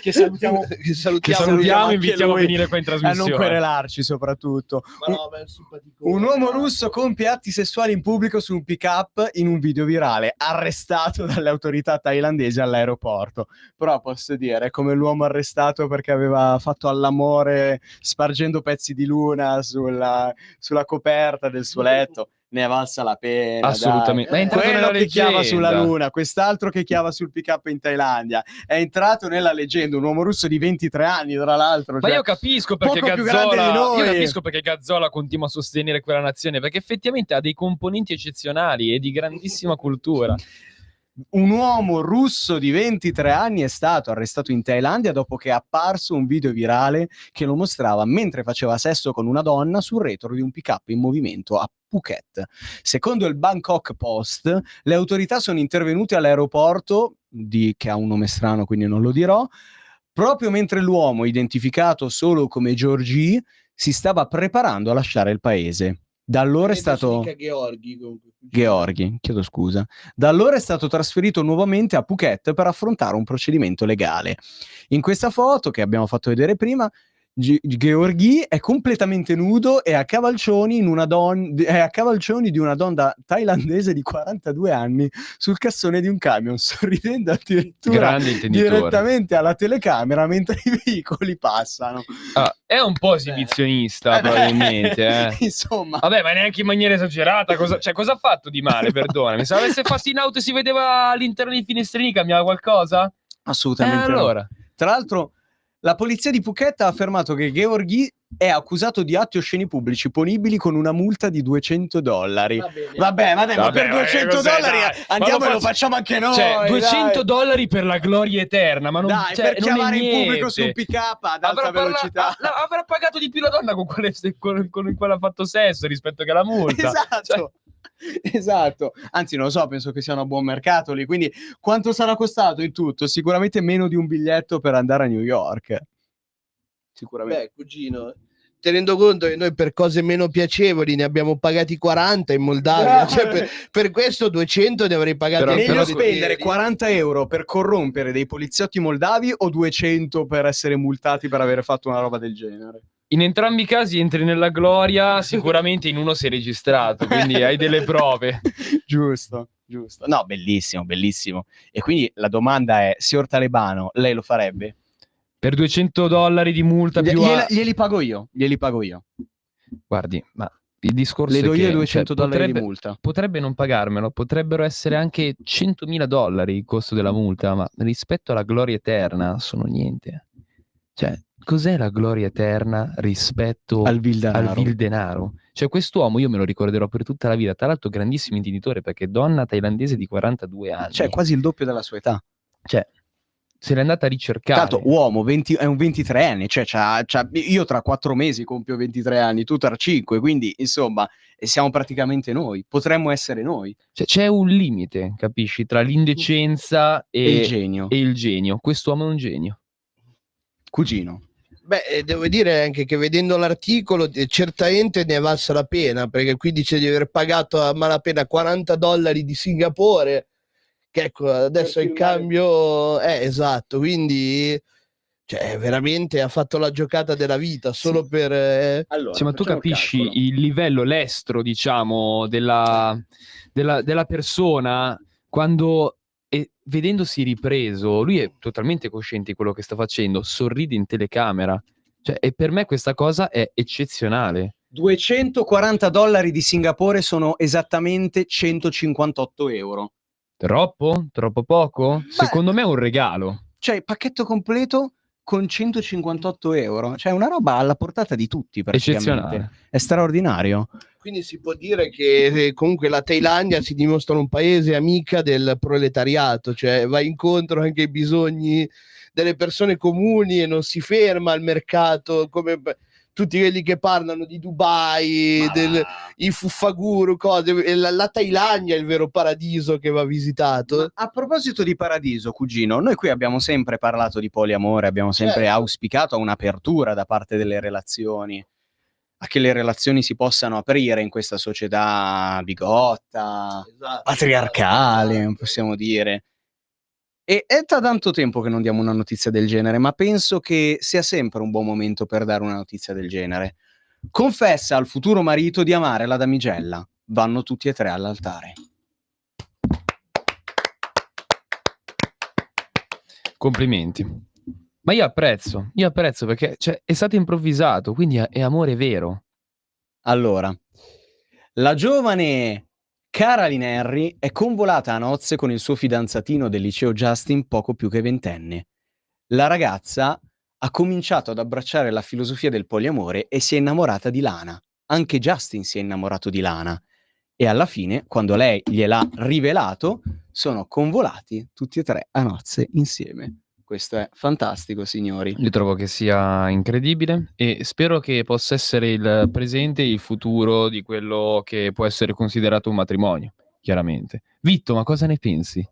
Che salutiamo, che salutiamo, salutiamo, anche invitiamo a lui, venire qua in trasmissione. a non querelarci soprattutto. Ma no, ma è simpatico. Un uomo russo compie atti sessuali in pubblico su un pick-up in un video virale, arrestato dalle autorità thailandesi all'aeroporto. Però posso dire, è come l'uomo arrestato perché aveva fatto all'amore spargendo pezzi di luna sulla coperta del suo letto. Ne è valsa la pena. Assolutamente. Ma è entrato Quello nella che chiava leggenda. sulla luna, quest'altro che chiava sul pick-up in Thailandia. È entrato nella leggenda, un uomo russo di 23 anni, tra l'altro. Ma cioè, io capisco perché poco più grande di Gazzola, noi. io capisco perché Gazzola continua a sostenere quella nazione, perché effettivamente ha dei componenti eccezionali e di grandissima cultura. Un uomo russo di 23 anni è stato arrestato in Thailandia dopo che è apparso un video virale che lo mostrava mentre faceva sesso con una donna sul retro di un pick-up in movimento a Phuket. Secondo il Bangkok Post, le autorità sono intervenute all'aeroporto, che ha un nome strano quindi non lo dirò, proprio mentre l'uomo, identificato solo come Georgi, si stava preparando a lasciare il paese. Da allora è stato... Gheorghi, chiedo scusa. Da allora è stato trasferito nuovamente a Phuket per affrontare un procedimento legale. In questa foto che abbiamo fatto vedere prima, Gheorghi è completamente nudo e a cavalcioni, è a cavalcioni di una donna thailandese di 42 anni sul cassone di un camion, sorridendo addirittura Grande intenditore. direttamente alla telecamera mentre i veicoli passano. Ah, è un po' esibizionista, probabilmente. Insomma, vabbè, ma neanche in maniera esagerata. Cosa ha fatto di male? Perdonami. Se avesse fatto in auto e si vedeva all'interno dei finestrini, cambiava qualcosa? Assolutamente no. Allora. Tra l'altro, la polizia di Phuket ha affermato che Gheorghi è accusato di atti osceni pubblici punibili con una multa di $200. Vabbè, ma per $200 andiamo e lo facciamo anche noi. Cioè, $200 per la gloria eterna, ma non, dai, cioè, per non chiamare è in pubblico niente. su un pick-up ad alta velocità. Avrà pagato di più la donna con quale ha fatto sesso rispetto che la multa. Esatto. Cioè, esatto, anzi non lo so, penso che siano a buon mercato lì, quindi quanto sarà costato in tutto? Sicuramente meno di un biglietto per andare a New York, sicuramente. Beh, cugino, tenendo conto che noi per cose meno piacevoli ne abbiamo pagati 40 in Moldavia, cioè per questo 200 ne avrei pagati Però, anche meglio io. spendere 40 euro per corrompere dei poliziotti moldavi o 200 per essere multati per aver fatto una roba del genere? in entrambi i casi entri nella gloria, sicuramente in uno sei registrato, quindi hai delle prove. Giusto. No, bellissimo, bellissimo. E quindi la domanda è, signor Talebano, lei lo farebbe? Per $200 di multa più glieli pago io. Guardi, ma il discorso Le do è io che, $200 di potrebbe, multa. potrebbe non pagarmelo, potrebbero essere anche $100.000 il costo della multa, ma rispetto alla gloria eterna sono niente. Cioè, cos'è la gloria eterna rispetto Al vil denaro. al vil denaro? Cioè, quest'uomo io me lo ricorderò per tutta la vita. Tra l'altro, grandissimo intenditore, perché donna thailandese di 42 anni. Cioè, quasi il doppio della sua età. Cioè, se l'è andata a ricercare. Tanto uomo, è un 23enne, cioè io tra 4 mesi compio 23 anni, tu tra 5, quindi insomma siamo praticamente noi, potremmo essere noi. Cioè, c'è un limite, capisci, tra l'indecenza E il genio. e il genio. Quest'uomo è un genio. Cugino. Beh, devo dire anche che vedendo l'articolo certamente ne è valsa la pena, perché qui dice di aver pagato a malapena $40 di Singapore, che ecco, adesso il cambio è esatto, quindi cioè veramente ha fatto la giocata della vita solo per... Allora, Sì, ma tu facciamo capisci calcolo. il livello lestro, diciamo, della persona quando, vedendosi ripreso, lui è totalmente cosciente di quello che sta facendo, sorride in telecamera. Cioè, e per me questa cosa è eccezionale. $240 di Singapore sono esattamente 158 euro. Troppo? Troppo poco? Secondo me è un regalo. Cioè, pacchetto completo con 158 euro. Cioè, una roba alla portata di tutti, praticamente. Eccezionale. È straordinario. Quindi si può dire che comunque la Thailandia si dimostra un paese amica del proletariato, cioè va incontro anche ai bisogni delle persone comuni e non si ferma al mercato come tutti quelli che parlano di Dubai, i fuffaguru, cose. La Thailandia è il vero paradiso che va visitato. A proposito di paradiso, cugino, noi qui abbiamo sempre parlato di poliamore, abbiamo sempre auspicato un'apertura da parte delle relazioni, a che le relazioni si possano aprire in questa società bigotta, patriarcale, possiamo dire. E è da tanto tempo che non diamo una notizia del genere, ma penso che sia sempre un buon momento per dare una notizia del genere. Confessa al futuro marito di amare la damigella. Vanno tutti e tre all'altare. Complimenti. Ma io apprezzo perché è stato improvvisato, quindi è amore vero. Allora, la giovane Caroline Henry è convolata a nozze con il suo fidanzatino del liceo Justin, poco più che 20enne. La ragazza ha cominciato ad abbracciare la filosofia del poliamore e si è innamorata di Lana. Anche Justin si è innamorato di Lana. E alla fine, quando lei gliel'ha rivelato, sono convolati tutti e tre a nozze insieme. Questo è fantastico, signori. Io trovo che sia incredibile e spero che possa essere il presente e il futuro di quello che può essere considerato un matrimonio, chiaramente. Vitto, ma cosa ne pensi?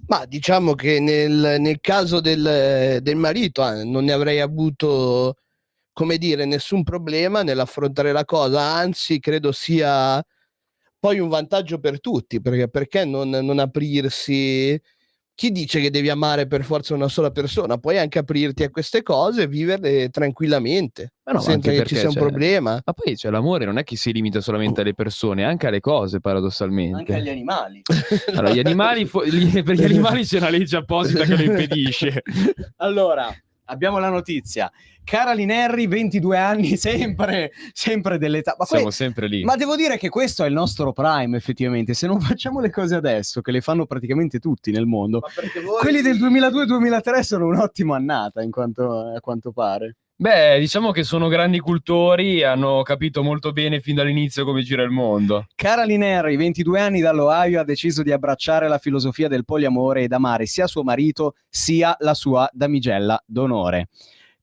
Ma diciamo che nel caso del marito non ne avrei avuto, come dire, nessun problema nell'affrontare la cosa, anzi credo sia poi un vantaggio per tutti, perché non aprirsi... Chi dice che devi amare per forza una sola persona? Puoi anche aprirti a queste cose e viverle tranquillamente, senza che ci sia un problema. Ma poi l'amore non è che si limita solamente alle persone, anche alle cose, paradossalmente. Anche agli animali. Allora, gli animali per gli animali c'è una legge apposita che lo impedisce. Allora, abbiamo la notizia. Caroline Henry, 22 anni, sempre dell'età. Ma siamo sempre lì. Ma devo dire che questo è il nostro prime, effettivamente. Se non facciamo le cose adesso, che le fanno praticamente tutti nel mondo, quelli del 2002-2003 sono un'ottima annata, a quanto pare. Beh, diciamo che sono grandi cultori e hanno capito molto bene fin dall'inizio come gira il mondo. Caroline Henry, 22 anni, dall'Ohio, ha deciso di abbracciare la filosofia del poliamore ed amare sia suo marito sia la sua damigella d'onore.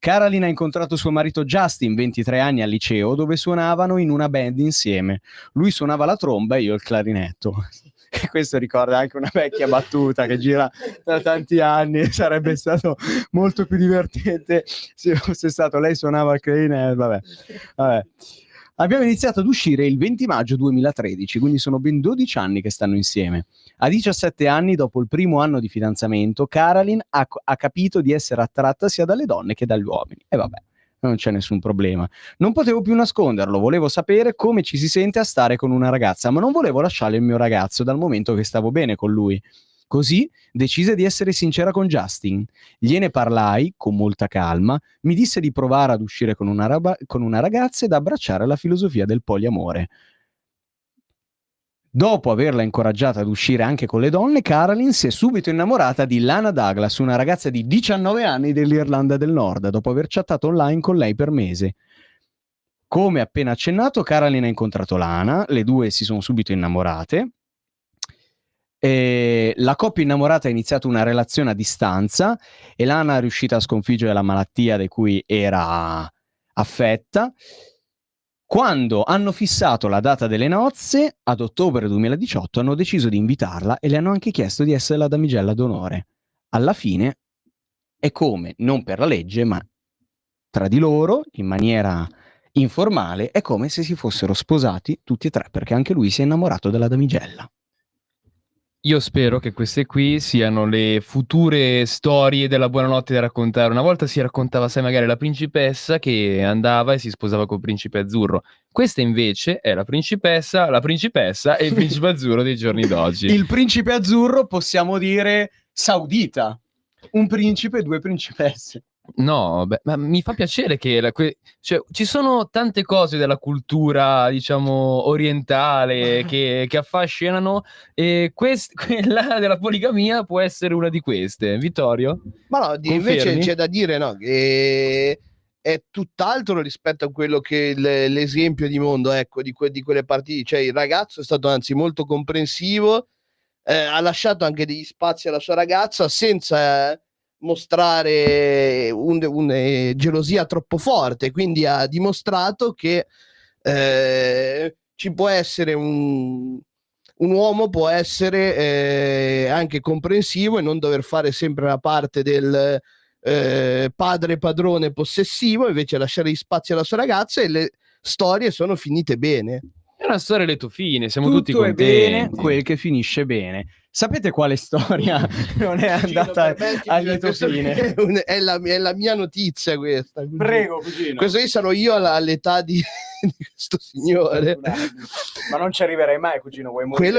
Caroline ha incontrato suo marito Justin, 23 anni, al liceo, dove suonavano in una band insieme. Lui suonava la tromba e io il clarinetto. E questo ricorda anche una vecchia battuta che gira da tanti anni. Sarebbe stato molto più divertente se fosse stato lei suonava il clarinetto. Vabbè. Abbiamo iniziato ad uscire il 20 maggio 2013, quindi sono ben 12 anni che stanno insieme. A 17 anni, dopo il primo anno di fidanzamento, Caroline ha capito di essere attratta sia dalle donne che dagli uomini. E vabbè, non c'è nessun problema. Non potevo più nasconderlo, volevo sapere come ci si sente a stare con una ragazza, ma non volevo lasciare il mio ragazzo dal momento che stavo bene con lui. Così decise di essere sincera con Justin. Gliene parlai con molta calma, mi disse di provare ad uscire con una ragazza ed abbracciare la filosofia del poliamore. Dopo averla incoraggiata ad uscire anche con le donne, Caroline si è subito innamorata di Lana Douglas, una ragazza di 19 anni dell'Irlanda del Nord, dopo aver chattato online con lei per mese. Come appena accennato, Caroline ha incontrato Lana, le due si sono subito innamorate. E la coppia innamorata ha iniziato una relazione a distanza e Lana è riuscita a sconfiggere la malattia di cui era affetta. Quando hanno fissato la data delle nozze, ad ottobre 2018, hanno deciso di invitarla e le hanno anche chiesto di essere la damigella d'onore. Alla fine è come, non per la legge, ma tra di loro, in maniera informale, è come se si fossero sposati tutti e tre, perché anche lui si è innamorato della damigella. Io spero che queste qui siano le future storie della buonanotte da raccontare. Una volta si raccontava, sai, magari la principessa che andava e si sposava col principe azzurro. Questa invece è la principessa e il principe azzurro dei giorni d'oggi. Il principe azzurro, possiamo dire, saudita. Un principe e due principesse. No, beh, ma mi fa piacere che cioè, ci sono tante cose della cultura, diciamo, orientale che affascinano, e quella della poligamia può essere una di queste. Vittorio? Ma no, invece confermi? c'è da dire, no, che è tutt'altro rispetto a quello che l'esempio di mondo, ecco, di quelle partite. Cioè, il ragazzo è stato anzi molto comprensivo, ha lasciato anche degli spazi alla sua ragazza senza mostrare una gelosia troppo forte, quindi ha dimostrato che ci può essere un uomo, può essere anche comprensivo e non dover fare sempre la parte del padre padrone possessivo, invece lasciare gli spazi alla sua ragazza, e le storie sono finite bene. È una storia a lieto fine, siamo Tutto tutti è contenti. bene quel che finisce bene. Sapete quale storia non è andata a lieto fine? È la mia notizia questa. Cugino. Prego, cugino. Questo io sarò io all'età di questo signore. Ma non ci arriverei mai, cugino. Vuoi morire?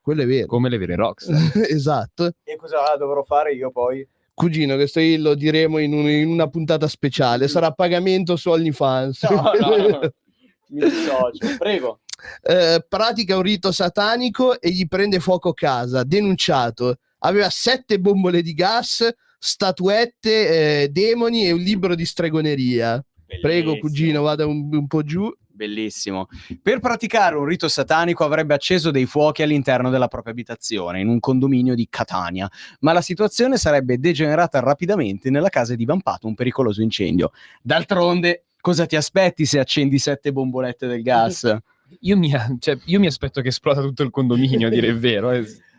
Quello è vero. Come le vere rockstar. Esatto. E cosa dovrò fare io poi? Cugino, questo lo diremo in una puntata speciale. Sarà a pagamento su OnlyFans. No. Mi dissocio. Prego. Pratica un rito satanico e gli prende fuoco casa, denunciato. Aveva 7 bombole di gas, statuette, demoni e un libro di stregoneria. Bellissimo. Prego, cugino, vada un po' giù. Bellissimo. Per praticare un rito satanico avrebbe acceso dei fuochi all'interno della propria abitazione, in un condominio di Catania, ma la situazione sarebbe degenerata rapidamente nella casa e divampato un pericoloso incendio. D'altronde, cosa ti aspetti se accendi 7 bombolette del gas? Io mi aspetto che esploda tutto il condominio, a dire il vero.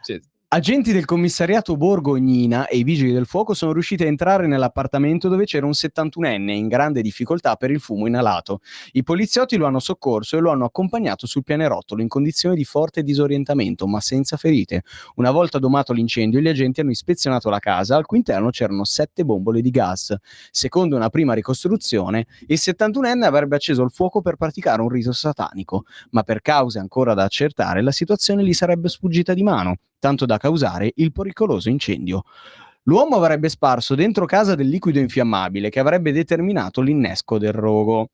Cioè, Agenti del commissariato Borgo Ognina e i vigili del fuoco sono riusciti a entrare nell'appartamento dove c'era un 71enne in grande difficoltà per il fumo inalato. I poliziotti lo hanno soccorso e lo hanno accompagnato sul pianerottolo in condizioni di forte disorientamento, ma senza ferite. Una volta domato l'incendio, gli agenti hanno ispezionato la casa, al cui interno c'erano 7 bombole di gas. Secondo una prima ricostruzione, il 71enne avrebbe acceso il fuoco per praticare un rito satanico, ma per cause ancora da accertare la situazione gli sarebbe sfuggita di mano, tanto da causare il pericoloso incendio. L'uomo avrebbe sparso dentro casa del liquido infiammabile che avrebbe determinato l'innesco del rogo,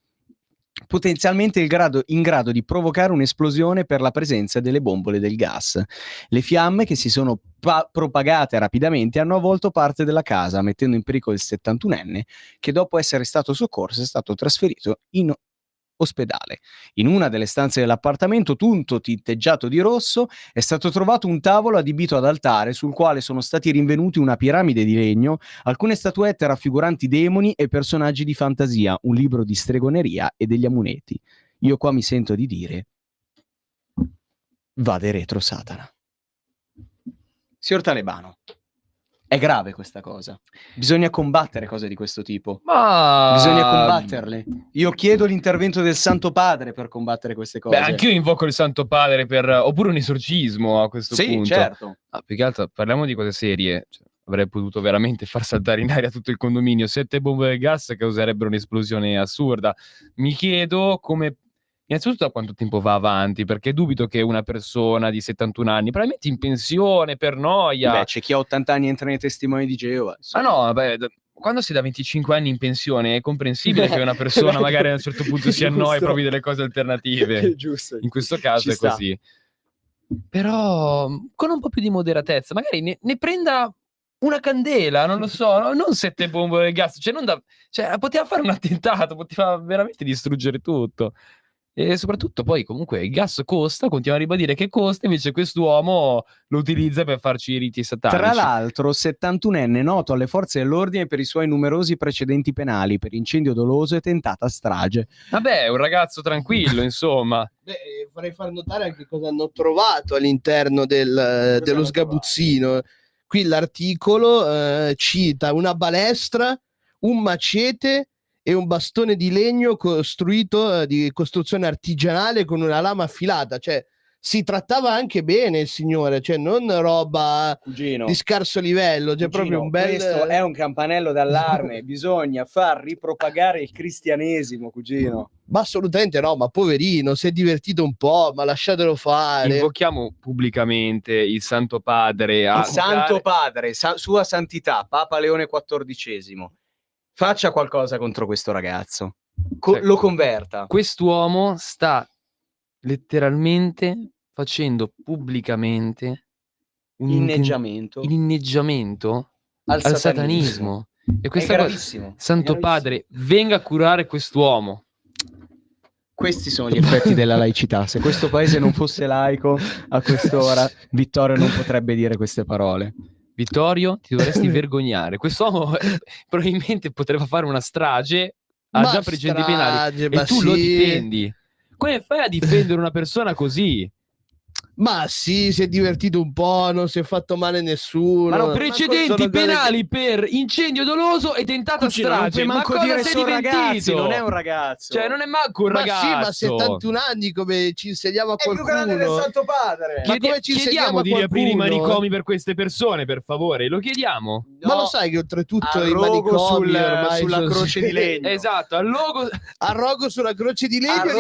potenzialmente in grado di provocare un'esplosione per la presenza delle bombole del gas. Le fiamme, che si sono propagate rapidamente, hanno avvolto parte della casa, mettendo in pericolo il 71enne, che dopo essere stato soccorso è stato trasferito in ospedale. In una delle stanze dell'appartamento, tutto tinteggiato di rosso, è stato trovato un tavolo adibito ad altare sul quale sono stati rinvenuti una piramide di legno, alcune statuette raffiguranti demoni e personaggi di fantasia, un libro di stregoneria e degli amuleti. Io qua mi sento di dire: vade retro Satana. Signor Talebano, è grave questa cosa. Bisogna combattere cose di questo tipo. Bisogna combatterle. Io chiedo l'intervento del Santo Padre per combattere queste cose. Beh, anch'io invoco il Santo Padre oppure un esorcismo a questo punto. Sì, certo. Più che altro parliamo di cose serie. Cioè, avrei potuto veramente far saltare in aria tutto il condominio. 7 bombe del gas causerebbero un'esplosione assurda. Mi chiedo come innanzitutto da quanto tempo va avanti, perché dubito che una persona di 71 anni, probabilmente in pensione, per noia... Beh, c'è chi ha 80 anni e entra nei testimoni di Geova. Ah no, vabbè, quando sei da 25 anni in pensione è comprensibile che una persona magari a un certo punto si annoia e provi delle cose alternative. Giusto. In questo caso è così. Però con un po' più di moderatezza, magari ne prenda una candela, non lo so, non 7 bombole del gas, cioè poteva fare un attentato, poteva veramente distruggere tutto. E soprattutto poi comunque il gas costa, continua a ribadire che costa, invece quest'uomo lo utilizza per farci i riti satanici. Tra l'altro 71enne noto alle forze dell'ordine per i suoi numerosi precedenti penali per incendio doloso e tentata strage. Vabbè, è un ragazzo tranquillo, insomma. Beh, vorrei far notare anche cosa hanno trovato all'interno dello sgabuzzino. Qui l'articolo cita una balestra, un macete e un bastone di legno costruito di costruzione artigianale con una lama affilata. Cioè si trattava anche bene il signore, cioè non roba Cugino, di scarso livello, cioè proprio un bel... Questo è un campanello d'allarme, bisogna far ripropagare il cristianesimo, cugino. Ma assolutamente no, ma poverino, si è divertito un po', ma lasciatelo fare. Invochiamo pubblicamente il Santo Padre il Santo Padre, sua santità, Papa Leone XIV, faccia qualcosa contro questo ragazzo, lo converta. Quest'uomo sta letteralmente facendo pubblicamente un inneggiamento al satanismo. E questa è cosa, gravissimo. Santo Padre, venga a curare quest'uomo. Questi sono gli effetti della laicità. Se questo paese non fosse laico, a quest'ora Vittorio non potrebbe dire queste parole. Vittorio, ti dovresti vergognare. Quest'uomo probabilmente potrebbe fare una strage, ha già precedenti penali, e tu lo difendi. Come fai a difendere una persona così? Ma sì, si è divertito un po', non si è fatto male nessuno. Ma no, precedenti penali per incendio doloso e tentata strage. Non puoi manco dire sono ragazzi, non è un ragazzo. Cioè, non è manco un ragazzo. Ma sì, ma 71 anni, come ci insegniamo a qualcuno. È più grande del Santo Padre. Ma come ci chiediamo di riaprire i manicomi per queste persone, per favore, lo chiediamo. No. Ma lo sai che oltretutto i manicomi ormai sulla croce di legno. Esatto, al rogo sulla croce di legno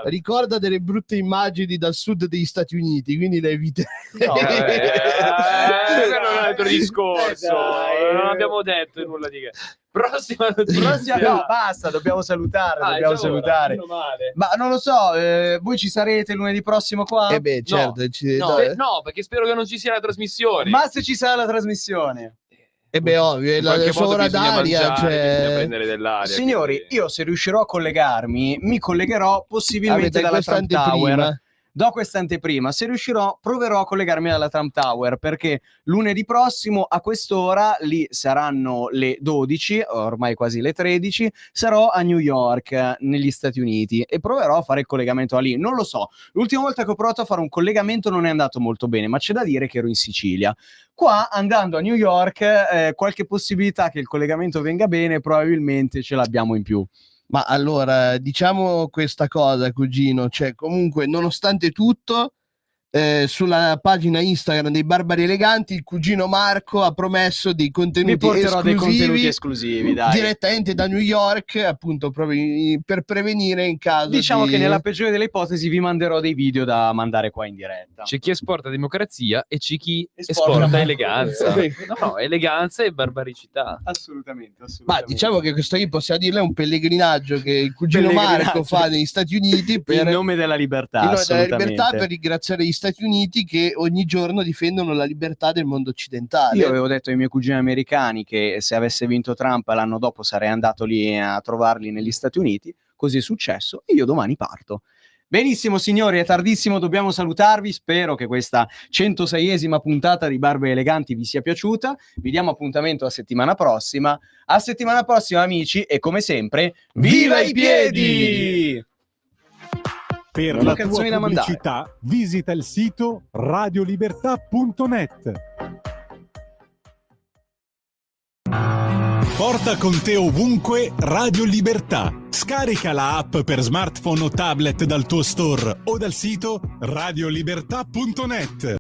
ricorda delle brutte immagini dal sud degli Stati Uniti, quindi le eviterei. No, non è un altro discorso. Non abbiamo detto nulla di che. Prossima notizia. No, basta, dobbiamo salutare. Ma non lo so, voi ci sarete lunedì prossimo qua? Certo. No, perché spero che non ci sia la trasmissione. Ma se ci sarà la trasmissione? Ovvio, la sua ora d'aria, bisogna prendere dell'aria. Signori, io se riuscirò a collegarmi, mi collegherò possibilmente dalla Trump Tower. Do questa anteprima, se riuscirò proverò a collegarmi alla Trump Tower, perché lunedì prossimo a quest'ora, lì saranno le 12, ormai quasi le 13, sarò a New York, negli Stati Uniti, e proverò a fare il collegamento da lì. Non lo so, l'ultima volta che ho provato a fare un collegamento non è andato molto bene, ma c'è da dire che ero in Sicilia. Qua, andando a New York, qualche possibilità che il collegamento venga bene probabilmente ce l'abbiamo in più. Ma allora, diciamo questa cosa, cugino, cioè comunque nonostante tutto, sulla pagina Instagram dei Barbari Eleganti il cugino Marco ha promesso dei contenuti esclusivi, dai, direttamente da New York, appunto proprio per prevenire in caso diciamo che nella peggiore delle ipotesi vi manderò dei video da mandare qua in diretta. C'è chi esporta democrazia e c'è chi esporta eleganza. No, eleganza e barbaricità. Assolutamente. Ma diciamo che questo qui possiamo dirlo è un pellegrinaggio che il cugino Marco fa negli Stati Uniti per in nome della libertà, per ringraziare gli Stati Uniti che ogni giorno difendono la libertà del mondo occidentale. Io avevo detto ai miei cugini americani che se avesse vinto Trump l'anno dopo sarei andato lì a trovarli negli Stati Uniti, così è successo e io domani parto. Benissimo signori, è tardissimo, dobbiamo salutarvi, spero che questa 106esima puntata di Barbe Eleganti vi sia piaciuta, vi diamo appuntamento a settimana prossima amici, e come sempre, viva i piedi! Per la tua pubblicità visita il sito radiolibertà.net. Porta con te ovunque Radio Libertà. Scarica la app per smartphone o tablet dal tuo store o dal sito radiolibertà.net.